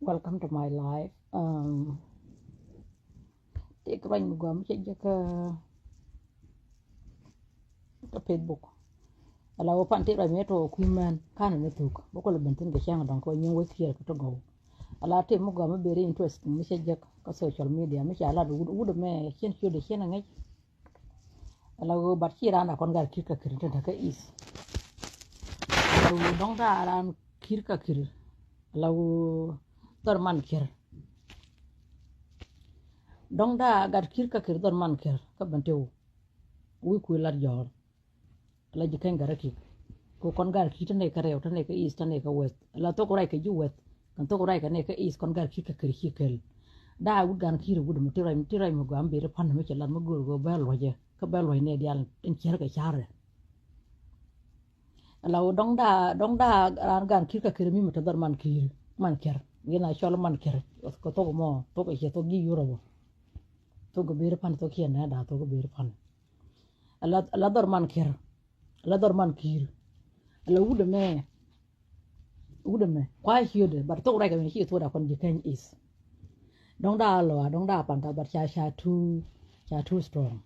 Welcome to my life. Take right mo gam che ka Facebook. Ala wo pan take right me to kuman kana ne tuk. Boko le bentin ga shanga dan ko nyen wo fier ko to go. Ala te mo gam be very interesting me che ka social media me cha ala du me chen chu de chen ngai. Ala wo bat chi rana kon ga kir ka kir ta ka is. Ala wo dong da ran kir ka kir. Ala wo tor man kir. Dong da gar kir ka kir tor man kir ka banteu. Wi ku lar jor. La jikan gara ki ko kon gar ki tane ka rew tane ka east tane ka west la to ko rai ka ju west kan to ko rai ka ne ka east kon gar ki ka kir ki kel da wud gan ki wud mu tirai mu gam be re pan me ke lan mu go ba lo je ka ba lo ne dial en cher ka chare la dong da ran gan ki ka kir mi mata dar man ker gina shol man ker ko to mo to ke to gi yuro bo to go be re pan to ki na da to go be re pan la dar man ker la dor man kir la wude me kwa hiode bar to rai ga me hi to da kon jikan is dong da pan ta bar cha too strong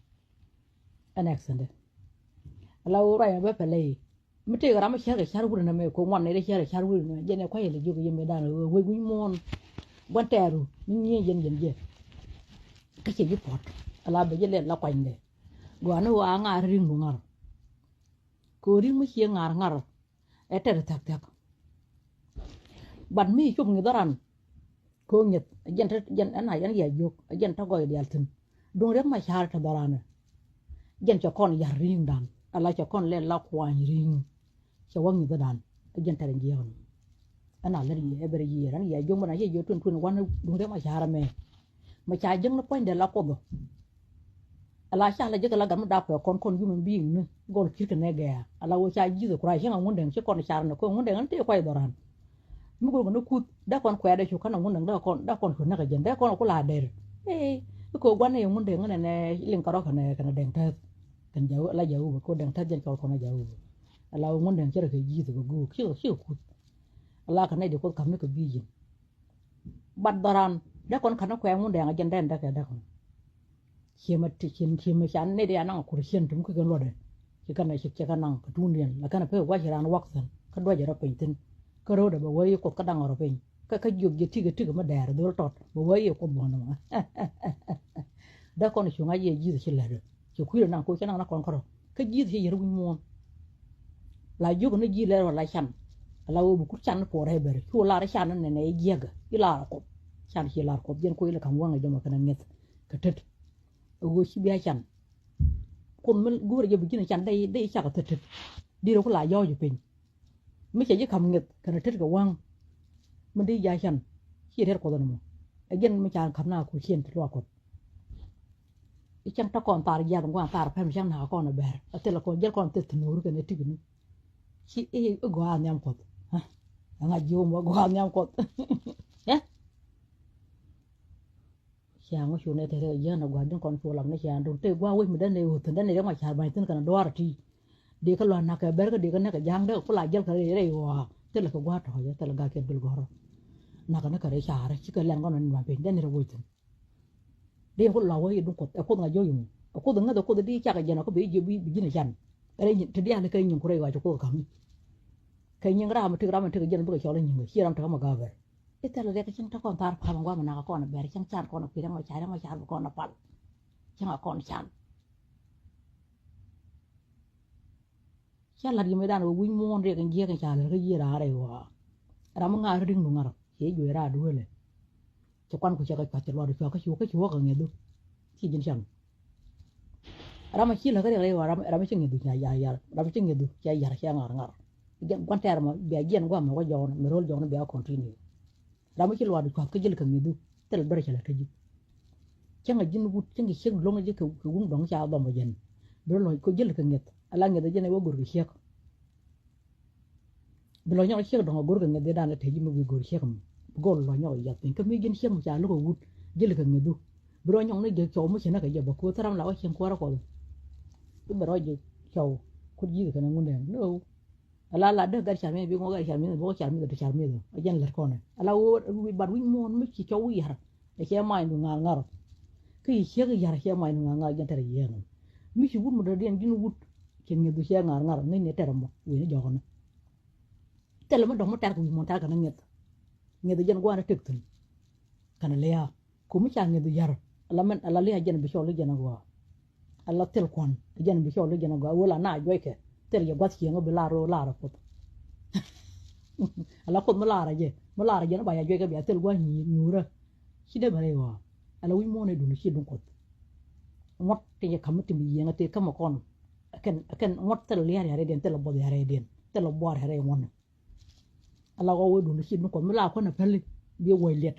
an accent la wo rai ba pele mite ga ma shar shar wude na me ko wan ne shar wude na je ne kwa ile jogo yeme da we gu mon bonteru ni yen je ka che gi pot ala be je le la kwa inde go anu wa nga ring ngar ko ring mi chi ngar eter tak ban mi chum ngi daran ko nget jen ana yan ya yok jen ta goy dial tin don rek ma char ta darana jen cho kon ya ring dan ala cho kon le la kwany ring cho wangi dan jen ta ngi yon ana le ye eber ye ran ya jom na ye yo tun wan don rek ma char ma cha jeng na point de la ko do ala cha la je la gam da ko kon human being ne gol kirke ne ga ala wo cha ji ko ra shen ngun den che kon char na ko ngun den te ko doran mu go no kut da kon kwa da chu kana ngun den da kon ko na ga jen da kon ko la der ko gwan ne ngun den ne ling ka ro kana den ta kan jaw la jaw ko den ta jen ko na jaw ala ngun den che ke ji ko go ki kut ala kana de ko kam ne ko bi jin bad doran da kon kana ko ngun den ga jen den da ka da kon chima chan ne dia nang kur chen tum ko lo de ki kana shi ke kana ka tunien la kana pe wa jiran waksan ka do jara pe tin ka ro de ba wai ko ka dang ro pe ka yug je ti ga ma der do tot ba wai ko bo na da kon shi nga ye ji shi la de ki ku na ko kana na kon ko ka ji shi yeru mo la yug na ji le la chan la wo bu ku chan po re ber ku la ra chan ne ye ga ila ko chan shi la ko jen ko ile kam wa nga jama kana net ka tet go shi biya chan kon men goor je bu gina chan day cha ka tet di ro ko la yo ju pin mi che ji kam nget kana tet ga wang men di ya chan chi ret ko do mo again mi chan kam na ku chen to ko i chan ta kon tar ya ngwa tar phem chan na ko na ber ate la ko je kon tet no ru kana tigni chi go an yam ko ha nga jo mo go an yam ko chàng có chỗ này thì giờ nó quan trọng con phố làm nó chàng đầu tiên qua với mình đây này từ đây này ra ngoài chàng bài tên cái đó là chi đi cái loạn nào cái bé cái đi cái này cái giang đó có lại giờ cái này wow tức là cái quá trời tức là cái cái đồ goro nào cái nó cái chả đấy chỉ cái làm con nó làm bên đây này rồi thôi đi có lâu ấy đúng cột có ngày vô dùng có đừng có đi chắc cái giờ nó có bị này chăn cái này thì đi ăn cái nhung cái gọi cho cô cầm cái nhung ra mà thứ cái giờ nó bị cho lên nhung khi làm thằng mà gà về ita la reka chang ta kon tar pa mangwa mana ko na ber chang chan ko na pira ma cha ko na pal chang ko na chan la di medan wo win mon re kan je kan cha le ye ra re wa ra ma nga ring nu ngar ye ju ra du le cho quan ku cha ka cha lo de ka chu ka nge du chi jin chan ra ma chi la ka re wa ra ma chi nge du ya ra ma chi nge du ya ngar gen quan ter ma be gen gwa ma wa jo na me rol jo na be continue ramu ci lwa ko ka jël ka ngi du tel bare ci la ka ji ci nga jinn wut ci ngi xeg lo nga jëk ko gum dong ca ba ma jën do lo ko jël ka nget ala nga da jene wo gor gi xek do lo ñoo xeg dong gor ga nga de daan te ji mu gor xek mu gor lo ñoo ya tin ka mi gën xeg mu ca lu ko wut jël ka ngi du do lo ñoo ne je ciow mu ci na ka je ba ko taram la wa ci ko ra ko du baro je ciow ko ji ka na ngunde no ala la de gar charmi bi ngo gar charmi bo charmi de charmi do ajen ler kone ala wo wi bar wi mon mi ci ciow yar e ke mai ndu ngal ngar ki che ga yar ke mai ndu ngal jan tere yen mi ci wut mo de den din wut ke ngi du che ngar ngar ngi ne tere mo wi ne jogono tele mo do mo tar ko mo tar kana ngi de jen gwana tektun kana le ya ko mi cha ngi du yar ala men ala le jen bi chol jen gwa ala tel kon jen bi chol jen gwa wala na joy ke tel ya gwat ki ngo bi la ko ala ko malara je na ba ya joy ke bi tel gwa ni nyura shi de bare wa ala wi mo ne dun shi dun ko ngot te ya kamati mi yenga te kama kon ken ngot tel li yare den tel bo yare den tel bo yare won ala go wo dun shi dun ko mala ko na pelle bi woy let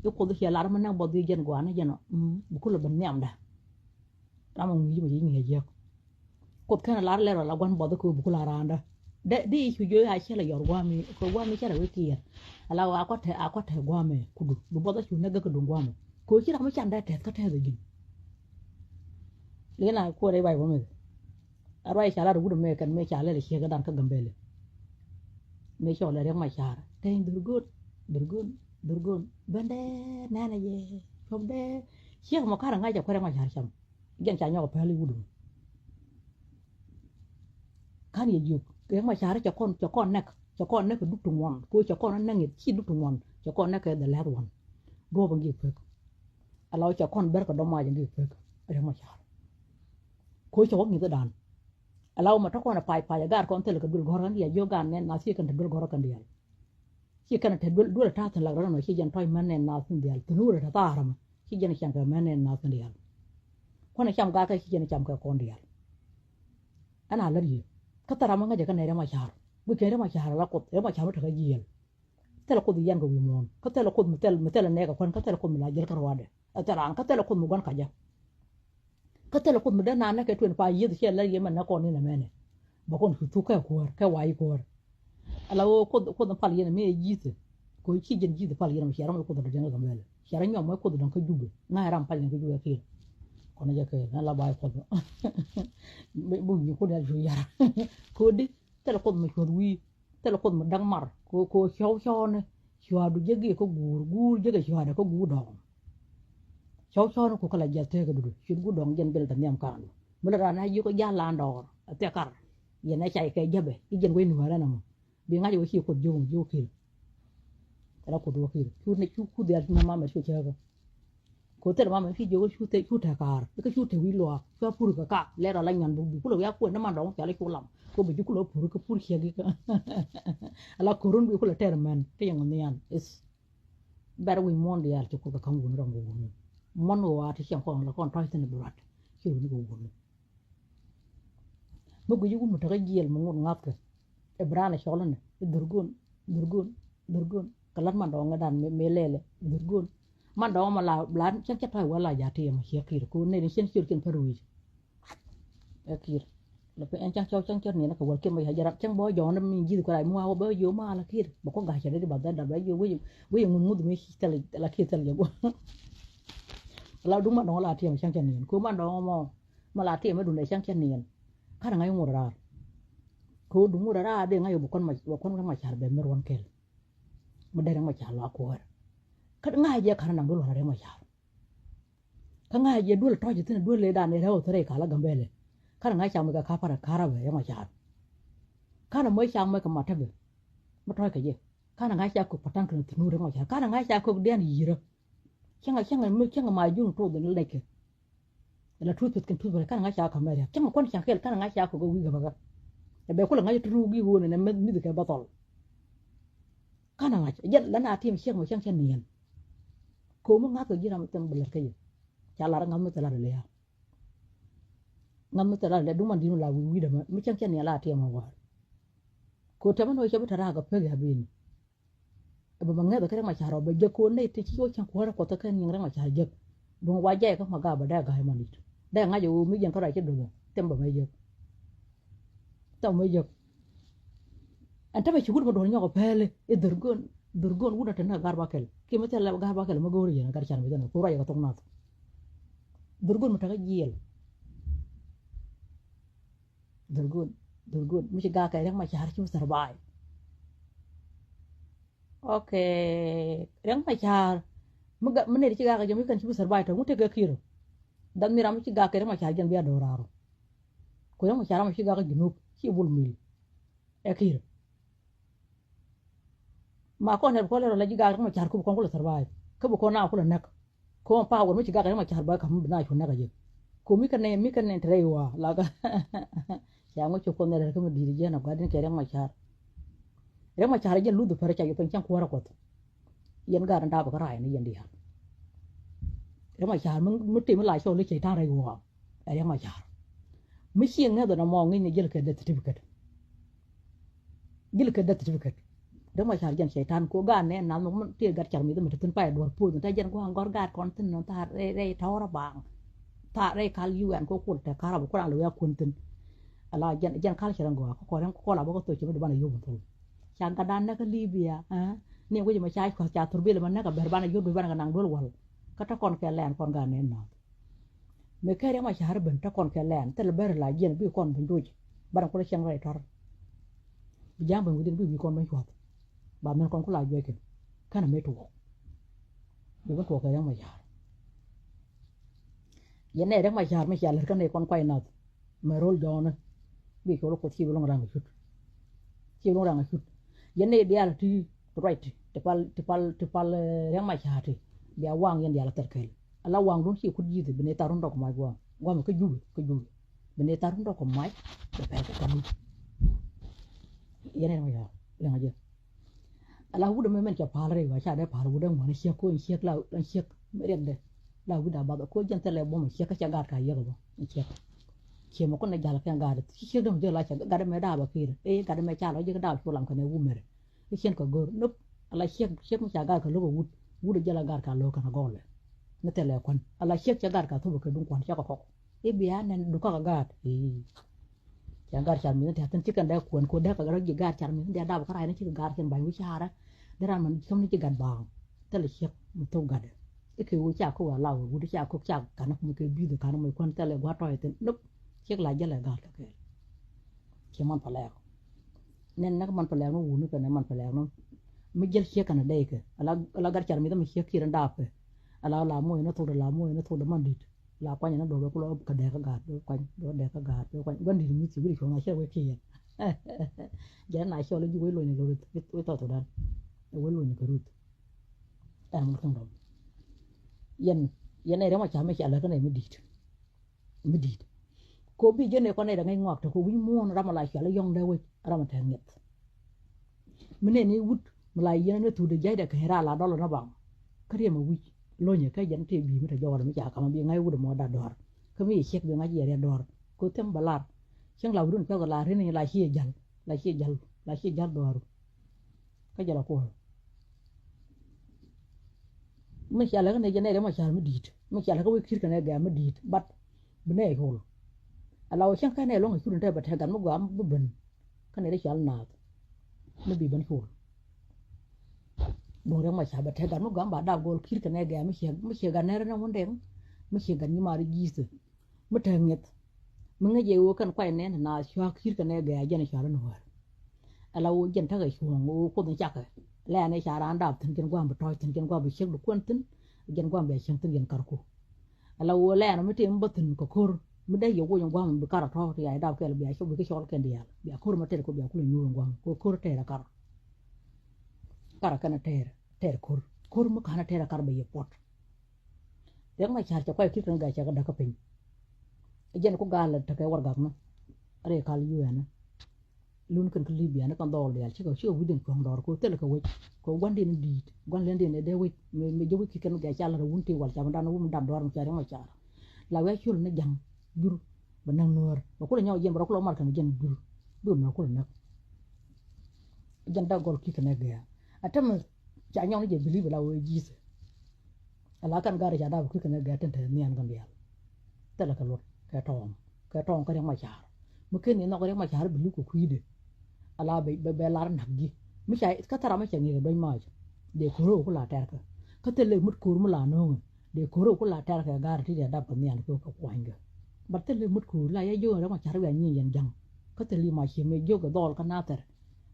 e ko do ya lar man na bo di jen gwa na jeno bu ko le ban nyam da rama ngi mi ngi je ko kana lar le la gwan bo ko bu ko la randa de di chu jo ya chela yor gwa mi ko gwa mi chara we kiya ala wa ko te gwa me kudu bu bo da chu na ga ko dun gwa me ko chi ra ma chan da te ka te de gin le na ko dai bai bo me arwai chala ru me kan me chala le che ga dan ka gambele me cho le re ma chara te durgun bende nana ye chobde chi ma kara nga ja ko re ma chara cham gen cha nyo ko pali wudu kan ye juk ke ma chara cha kon nek du tu won ko cha kon na ngi chi du tu won cha kon nek the last one do ba ngi pek ala cha kon ber ko do ma ngi pek re ma chara ko cha ngi da dan ala ma ta ko na pai gar kon tel ko dul gor kan ya yo gan ne na si kan dul gor kan dia si kan te dul ta tan la ro no si jan toy man ne na sin dia tu ru ta ta ma si jan chang ka man ne na sin dia ko na cham ga ka si jan cham ka kon dia ana la ri ka tara ma ga kan ne ma char bu ke ma char la ko ma char ta ga jiel tel ko di yan go wi mon ka tel ko tel ne ka kon ka tel ko mi la jel ka wade tara an ka tel ko mu gon ka ja ka tel ko mu da na ke tuen pa yi de la ye man na ko ni na mene ba kon tu ka ko wai ko ala ko pal yene me jite ko ci jen jite pal yene ci yaram ko do jeno gambele ci yaram ñom ko do ko jubbe na yaram pal ne ko jubbe fi ko na jeke na la bay ko bu ñu ko dal ju yara ko di téléphone ma ko wi téléphone ma dang mar ko xew ne ci wadu jege ko gur jege ci wadu ko gu do xew ko kala jalte ko du ci gu do jen bel tan yam kan mu la na yi ko jalla ndor te kar yene chay kay jabe i jen we nu wala na mo bi ngaji wasi ko jo kil ala ko do kil chu ne chu de na mama chu chaga ko te mama fi jo chu ta kar ko chu te wi lo ko pur ka le ra la nyan bu ko lo ya ko na ma do ya le ko lam ko bi ko lo pur ko pur chegi ka ala ko run bi ko le ter man te yang ne yan is bar wi mondial to ko ka kan gun ram gun mon wa ti chen ko la kon ta te ne burat chu ni ko gun mo ko yugo mo ta jiel mo ngot ngap e brana cholan durgun kalan man do ngadan me lele durgun man do ma la blan chen chat wala ja ti ma khir ko ne ni chen chen paruj e kir la pe en chang chang ni na ko wal ke ma hajarat chang bo jo na mi ji ko dai mo wa bo yo ma la kir bo ko ga cha de ba da ba yo wi ngud mi tel la kir tel yo la du ma do la ti ma chang ni ko man do ma la ti ma du ne chang ni kana ngai mo ra ko du mu ra de ngayo bu kon ma char be mer won kel mu de ma char la ko war ka ngai je kana nang do la ma char ka ngai je dul to je tin dul le da ne ro tare kala gambele kana ngai cham ga ka para kara be ma char kana mo cham ma ka ma tabe ma to ka je kana ngai cha ko patan kan tinu re ma char kana ngai cha ko den yira changa ma jung to de le ke la tu pet kan tu be kana ngai cha ka mere changa kon cha kel kana ngai cha ko go wi ga ba be ko la ngai tu gi wona ne mi de ka batol kana ngai jet la na tim chen mo chen nien ko mo nga ko jira mo tem bel ka ye cha la ngam mo tala le ya ngam mo tala le du man dinu la wi de mi chen ne la ti ma wa ko te mo no che bata ga pe ga bin e ba nga da ka ma cha ro be je ko ne ti chi ko chen ko ra ko ta kan yin ra ma cha je bu wa je ko ma ga ba da ga ma ni da nga ju mi jen ko ra che do tem ba me je tao mới giật anh ta phải chịu một đồ nhỏ của pele e durgon udah tenang garbakel kima tela garbakel ma gori ya gar chan bidan ko raya tong nat durgon mata jiel good mishi ga ka reng ma char chu survive okay reng ma char muga mene ci ga jami kan chu survive to mute ga kiro dan mi ram ci ga ka reng ma char jan biya doraro ko reng ma char ma ci ga junub ci bul mil e kiro ma ko ne ko le la ji ga reng ma char ko ko survive ko ko na ko nak ko pa wo mi ci ga reng ma char ba kam na chu na ga je ko mi kan ne trewa la ga ya ngo chu ko ne ko mi di je na ga den ke reng ma char je lu du pare cha yo pen chan ko ra ko yen ga ran da ba ka rai ne yen di ha reng ma char mu ti mu lai so le che ta rai wo reng ma char mi shi nga da na mo ngi ne jel ke da certificate reng ma char jan shaitan ko ga ne na mo ti ga char mi da mu tin pa dor pu ta jan ko angor ga kon tin no ta re ta ra bang ta re kal yu an ko ko ta ka ra ko ra le ya kun tin ala jan kal chiran go ko ran ko la bo ko to chi ba na yu bu chang ka dan na ka libya ha ne ko ma chai ko cha tur bi le man na ka ber ba na yu ba na nang dol wal ka ta kon ke len kon ga ne na me ke re ma char ben ta kon ke len te le ber la jen bi kon ben duj ba na ko chang re tar bi jang ben wudin bi kon ben ko ba men kon ko la je ke kana me to bi ko ke re ma char yen ne re ma char me char le kan ne kon kwai na me rol jona bi ko ko ti lo ngara ngut ti lo ngara ngut yen ne dia ti right te pal re ma char ti biya wang yen dia la ter kel ala wang don ki ku ji de ne tarun do ko ma gwa me ko jubi bene tarun do ko mai be pe ko kan yen ne ma ya le ngaje ala wuda me men cha pal re wa cha de pal wuda mo ne she ko she la she re de la wuda ba ko jen tele bo mo she ka cha gar ka ye go she mo ko ne jala ka gar she de mo la cha gar me da ba kir e gar me cha lo je da ko lam ka ne wu mere she ko gor nup ala she mo cha gar ka lo wud wuda jala gar ka lo ka na gole ne tele kon ala she cha gar ka to ko dun kon cha ko e biya nen du ka gar e cha gar cha mi ne tan ci kan da ko da ka gar ji gar cha mi da ba ka ra ne ci gar ken ba wi cha ra dara man kam ni ci gan ba tele she mo to gar e ke wu cha ko wa la wu cha ko cha ka na mo ke bi de ka na mo kon tele gwa to e ten nup che la jala gar ka ke che man pa la nen nak man pa la no wu ni ka ne man pa la no mi jel che kana de ke ala gar cha mi da mi che ki ran da pe ala la mo no to da man dit la kwa nya do ko lo ka de ka gar do kwa do de ka gar do kwa ban di mi ti wi ko nga che we ki ya na che lo ji we lo ni lo we to dan we lo ni ko rut an mo kan do yen ne re ma cha me cha la ka ne mi dit ko bi je ne ko ne da ngai ngok to ko wi mo na ma la cha la yong de we ra ma ta nget mi ne ni wut ma la yen ne tu de jai da ka ra la do lo na bang ka re ma wi lo nya ka yen te bi mi ta jawar mi cha ka ma bi ngai wut mo da dor ka mi chek bi ngai ye dor ko tem balar chang la wudun ka ga la re ni la hi jal dor ka jala ko mi cha la ne je ne re ma cha mi dit mi cha la ko wi kir ka ne ga mi dit bat bi ne ko ala o chang ka ne lo ngai kurun ta ba ta gan mo gam bu ben ka ne re cha na ne bi ban ko dong ma cha ba ta gan mo gam ba da gol kir ka ne ga mi che ga ne re na mon dem mi che ga ni ma ri gis mi ta nget mi nge je wo kan kwai ne na shwa kir ka ne ga je ne cha no war ala o jen ta ga shu ngo ko den cha ka la ne cha ran da tin ken gwam ba to tin ken gwam bi che du kon tin jen gwam be chen tin yen kar ko ala o la na mi tin ba tin ko kor mi da yo wo yon gwam bi kar to ya da ke bi a shu bi ke shol ken dia bi a kor ma te ko bi a ku nyu gwam ko kor te ra kar kana ter kor mo kana te ra kar be ye pot yang ma cha kwai kir kan ga cha da ka pin jen ko ga la ta ke war ga na re kal yu ya na lun kan libya na kan dol ya chiko chiu wudin ko ndor ko tel ko we ko gwandi ni dit gwan len de de we me jowi ki kan ga chala wunti wal cha ndan wum dan dor cha ma cha la we chul na jang jur banang nor ko la nyaw jem ro ko mar kan jen jur do na ko na jen da gol ki kan ga atam cha nyaw ni je bili la we jise ala kan ga ra da ki kan ga tan tan ni an kan ya tel ka lot ka tong ka ma cha mu ken ni no ko ma cha bili ko kuide ala be lar naggi mi cha ka tara ma cha ni do ma de ko ro ko la ter ka tele mut ko mu la no de ko ro ko la ter ka gar ti da pa ni an ko ko kwanga ba tele mut ko la ya yo ra ma cha ba ni yan jang có thể li mà chỉ mới vô cái đòn cái nát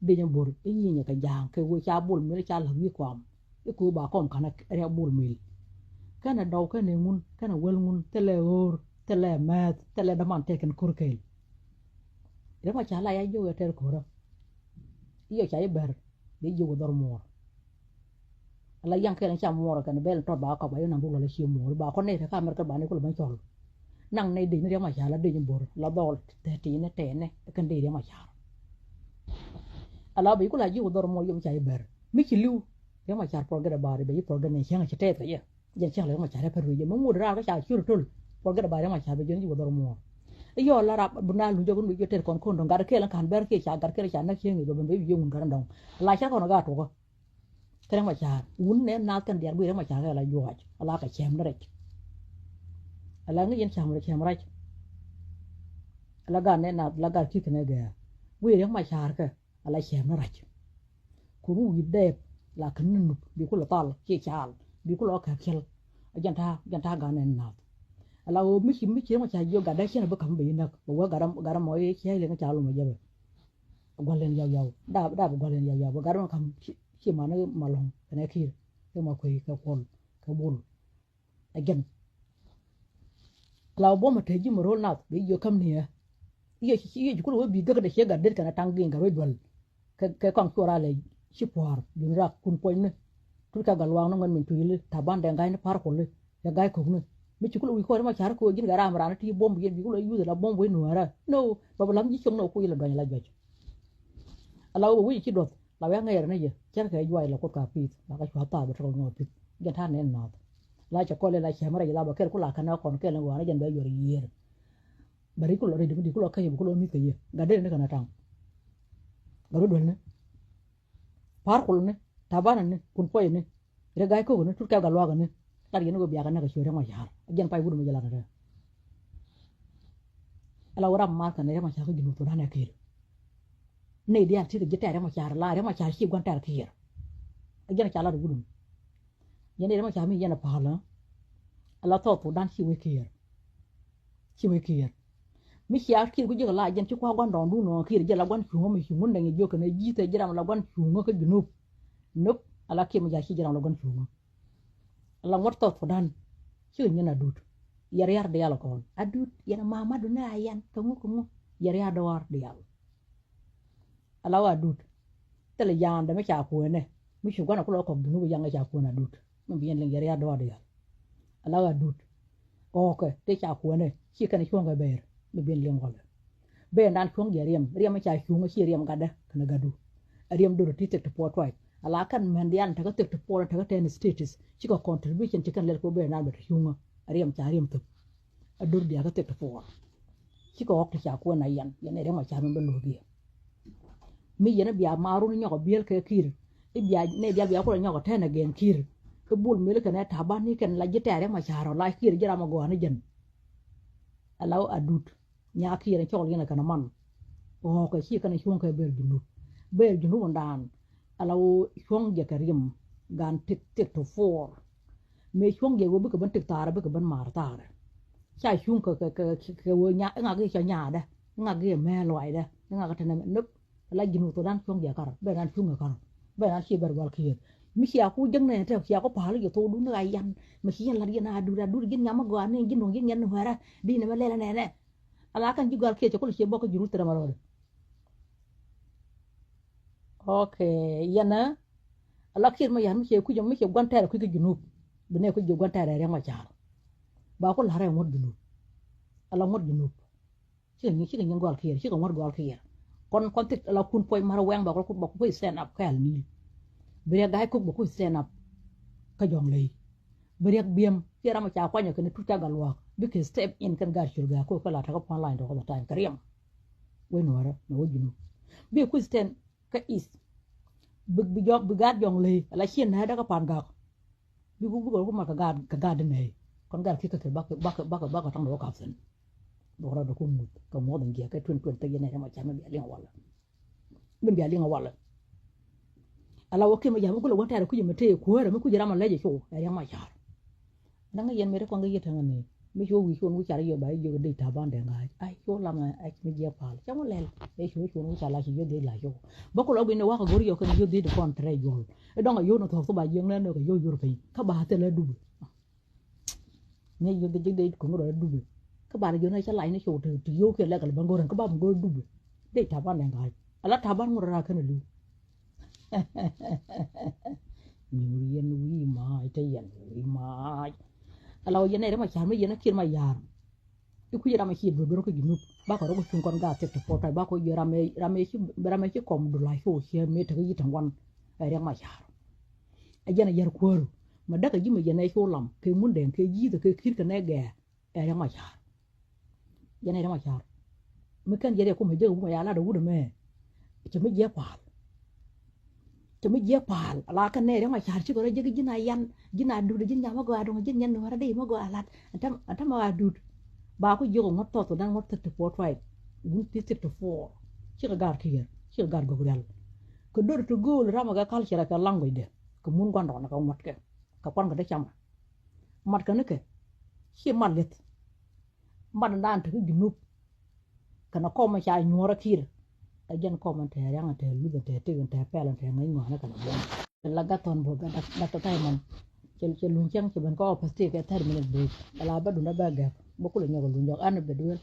bây giờ bùn cái gì nhỉ cái giang cái vui cha bùn mới cha làm gì quam cái cú bà con khana area bùn mil cái này đâu cái này ngun cái này well ngun tele mad tele đam ăn teken kurkel để mà cha lại ai vô cái ter kora iyo cha ber để vô cái đòn mor la yang cái cha mor cái bel to bà có bà nang bùn là chi mor bà con này cái camera cái bà này cũng là chol nang này đi nó mà cha là đi bùn là đòn te này cái đi mà cha ala bi kula ji udor mo yum chai ber mi ki lu ya ma char program bare be program ne changa chete ta ya jen chang le ma char per wi mo mud ra ka cha chur tul program bare ma char be jen ji udor mo yo la ra buna lu jogun bi jotel kon kon ngar ke lan kan ber ke cha gar ke cha na chengi do be bi yum gar ndong la cha ko ga to ko kare ma char un ne na kan der bi ma char la yu ha ala ka chem na rek ala ngi jen cham rek ala ga ne na la ga ki ne ga wi ma char ka ala xem nó rạch cú gì đẹp là cái nụ bị cú là tal chia chal bị cú là cái khel dân ta gan nên nào ala o mi chỉ mà chạy vô gà đây xem nó cầm bị nè bộ gà mỗi xe lên cái chảo luôn mà giờ qua lên giàu đa qua lên giàu gà nó cầm chỉ mà nó mà lòng cái này kia cái mà quỳ cái con cái bull again lao bố mà thấy gì mà roll nào bị vô cầm nè iyo cú là bị cái xe gà đây cái nó tăng ghiền gà rồi bẩn cái con chora lại chip war bin ra kun poin ne tu ka galwang no ngan min tuile taban de ngai ne par ko le ya gai ko ne mi chukul wi ko ma char ko gin gara amra ti bomb yen bi ko yu la bomb we no ara no babalam ji chong no ko ila donya la jaj ala wo wi chi dot la ya ngai ne ye chen ka yuai la ko ka pi la ka chwa ta ba tro no pi gen tha ne na la cha ko le la cha mara la ba ker ko la kana kon ke la wa ne jen be yor yer bari ko lo re di ko lo ka ye ko lo mi ke ye ga de ne kana tang garu dol ne par kul ne tabana ne kun poy ne re gai ko ne tut ka galwa ga ne tar yeno go biya ga na ga shore ma yar agen pay budu ma jala na ala wara ma ka ne ma cha ko ginu to na kir ne dia ti de jeta re ma cha la re ma cha shi gwan tar kir agen cha la do budu yene re ma cha mi yana pa la ala to to dan shi we kir mi xia kir ku jega la jen ci ko gon don du no kir jela gon chungo mi chungo ndangi joka ne jite jiram la gon chungo ko junub nup ala ke mi ja ci jiram la gon chungo ala warto to dan ci nyana dut yar de yalla kon adut yana mamadu na ayan kamu yar do war de yalla ala wa dut tele yan de me cha ko ne mi chu gon ko lo ko junub yanga cha ko na dut mi bien le yar do war de yalla ala wa dut okay te cha ko ne ci kan chungo ber be ben leng wala be nan chong ya riam ma cha chung chi riam gada kana gadu riam do ti tek to pot wai ala kan mandian ta ka tek to pot ta ka ten status chi ko contribution chi kan le ko be nan be chung riam cha riam to adur dia ka tek to pot chi ko ok cha ko na yan ne riam ma cha no lo bi mi yana biya maru ni nyoko biel ke kir e biya ne biya ko nyoko ten again kir ke bul mi le kana ta ban ni kan la jete riam ma cha ro la kir jira ma go na jen alaw adut nya kire chol yana kana man o ko chi kana chuon ka ber junu ndan alaw chuon je karim gan tik to for me chuon je go bu ka ban tik tara bu ka ban mar tara cha chuon ka wo nya nga ge cha nya da nga ge me loy da nga ka tana nup la junu to dan chuon je kar be dan chuon ka kar be dan chi ber wal kire mi sia ku jeng ne te sia ko pa lu to du na yan mi sia la yana adu gin nyama go ane gin no gin yan hara di ne le ne ala kan ji gal ke ko le boko juru tera marore okay yana ala kir ma yan mi ku jom mi gwan tera ku junu bene ku gwan tera re ma jar ba ko la re mod junu ala mod junu ci ni gal kir ci ko mod gal kir kon tik ala kun poy mara weng ba ko poy stand up kal ni bere gay ko ko stand up ka jong lay bere biem tera ma cha kwanya kan tuta galwa because step in kan gar shurga ko kala ta ko pan line do ko time kariyam we no ara no wajinu be ku stand ka is bi jog bi gad jong lay la chen na da ka pan ga bi bu ko ma ka gad ne kon gar ki ka ba ka tang do ka sen do ra do ko mut ka mo den ge ka tun te ne ma cha ma bi ali wala min bi ali wala ala woke ma jamu ko lo wata ku je mate ko ra mu ku jira ma leje ko ya ma cha nanga yen mere ko nga yeta ngani mi sho wi shon wi chara yo ba yo de ta ban de nga ai sho la ma ai mi je pal cha mo lel e sho shon wi chala yo de la yo ba ko lo bi ne wa ko gori yo kan yo de de kon tre yo e donga yo no to so ba yeng na no yo yo pe ka ba te la du ne yo de ko no du ka ba yo na cha lai ne sho te yo ke la ka ba ngoran ka ba ngo du de ta ban de nga ala ta ban ngora kan lu nhiều yên uy mai tây yên uy mai alo yên này đó mà chán mấy yên nó kia mà yar cái khuya ra mà kia bữa cái gì nút bác có cái chung con gà tết tết tại bác có giờ ra mấy chứ còn đồ lại số xe mấy thứ gì thằng quan ai đang mà yar ai yên này yar quơ mà đất cái gì mà yên này số lắm cái muốn đèn cái gì thì cái kia cái này ghẻ ai đang mà yar yên này đang mà yar mấy cái gì đấy cũng phải giờ cũng phải yar là đủ rồi mẹ chỉ mấy dép vào cho mấy dép phal là cái này đó mà chả chứ có cái gì này yan gì này đủ gì nhà mà gọi đồ gì nhân nó đây mà gọi là anh mà đủ ba có vô ngót to đang ngót thực phố phải muốn tiếp thực phố chứ cái gar kia chứ cái gar gogol cái đồ thực gol ra mà cái culture cái language đấy cái muốn quan đó nó không mất cái quan cái đấy chăm mất cái nữa cái khi mất liệt mất đàn thực cái junub cái nó có mà chạy nhora kia ajan komentar yang ada lu ada tu ada pelan ada ngai ngah nak kan laga ton boga dak tai man cel luncang ceban ko pasti ke 30 minute break ala ba duna baga bokul nyago lunjak an be duel